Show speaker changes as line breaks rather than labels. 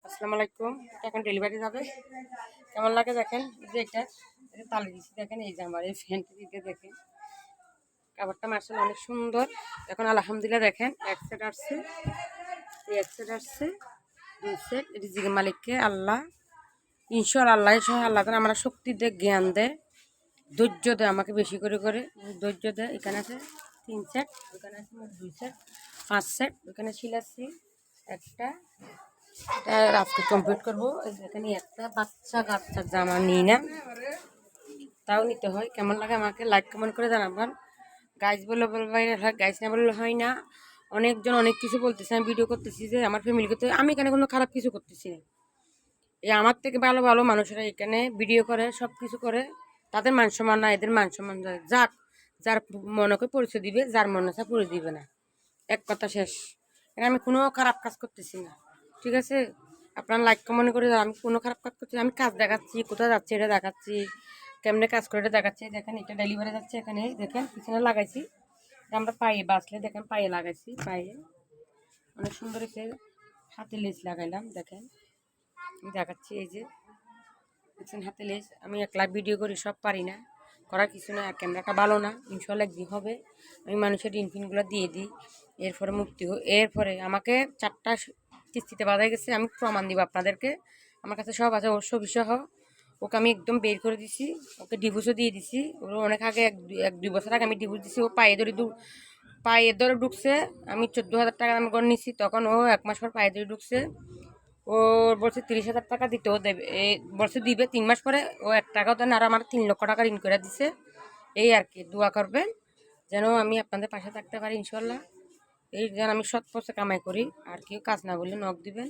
আসসালামু আলাইকুম। এখন ডেলিভারি যাবে, কেমন লাগে দেখেন। এই যে এটা তালে দিচ্ছি, দেখেন এই যে আমার এই ফ্যানটি দিতে দেখেন কাপড়টা মার্শাল অনেক সুন্দর। এখন আলহামদুলিল্লাহ দেখেন এক সেট আসছে, এই এক সেট আসছে, দুই সেট। এটি জিগে মালিককে আল্লাহ ঈশ্বর আল্লাহ সহ আল্লাহ তাআলা আমার শক্তি দেয়, জ্ঞান দেয়, ধৈর্য দেয়, আমাকে বেশি করে করে ধৈর্য দেয়। এখানে আছে 3 সেট, ওখানে আছে 2 সেট, 5 সেট। ওখানে শিলাচ্ছি একটা, এটা আজকে কমপ্লিট করবো। এখানে একটা বাচ্চা কাচ্চার জামা নিই না, তাও নিতে হয়। কেমন লাগে আমাকে লাইক কমেন্ট করে জানাবেন। গাইজ বললে বলবে হয়, গাইজ না বললে হয় না। অনেকজন অনেক কিছু বলতেছে, আমি ভিডিও করতেছি যে আমার ফ্যামিলি করতে, আমি এখানে কোনো খারাপ কিছু করতেছি না। এই আমার থেকে ভালো ভালো মানুষেরা এখানে ভিডিও করে, সব কিছু করে, তাদের মান সম্মান না, এদের মান সম্মান যায়। যাক, যার মনকে পরিচয় দিবে, যার মনে আছে পরিচয় দিবে না, এক কথা শেষ। এখানে আমি কোনো খারাপ কাজ করতেছি না, ঠিক আছে? আপনার লাইক কমেন্ট করে আমি কোনো খারাপ কাজ করছি, আমি কাজ দেখাচ্ছি, কোথায় যাচ্ছি এটা দেখাচ্ছি, কেমনে কাজ করে এটা দেখাচ্ছি। দেখেন এটা ডেলিভারি যাচ্ছে, এখানে দেখেন পিছনে লাগাইছি, আমরা পায়ে বাঁচলে দেখেন পায়ে লাগাইছি, পায়ে অনেক সুন্দর এসে হাতে লেস লাগাইলাম। দেখেন আমি দেখাচ্ছি, এই যে দেখছেন হাতে লেস। আমি একলা ভিডিও করি, সব পারি না, করার কিছু না, ক্যামেরাটা ভালো না। ইনশাল্লাহ একদিন হবে, আমি মানুষের ইনফিনগুলো দিয়ে দিই, এরপরে মুক্তি এরপরে আমাকে 4টা কিস্তিতে বাঁধা গেছে, আমি প্রমাণ দিব আপনাদেরকে, আমার কাছে সব আছে। ওর সহ ওকে আমি একদম বের করে দিছি, ওকে ডিভোর্সও দিয়ে দিছি। ওর অনেক আগে 1-2 বছর আগে আমি ডিভোর্স দিছি। ও পায়ে ধরে ঢুকছে, আমি 14,000 টাকা আমি করে নিছি, তখন ও 1 মাস পর পায়ে ধরে ঢুকছে। ও বলছে 30,000 টাকা দিতে, ও দেবে, এই বলছে দিবে 3 মাস পরে। ও 1 টাকাও দেন, আর আমার 3 লক্ষ টাকা ঋণ করে দিছে। এই আর কি, দোয়া করবেন যেন আমি আপনাদের পাশে থাকতে পারি ইনশাল্লাহ। এই যেন আমি সৎ পথে কামাই করি, আর কেউ কাজ না বললে নখ দিবেন।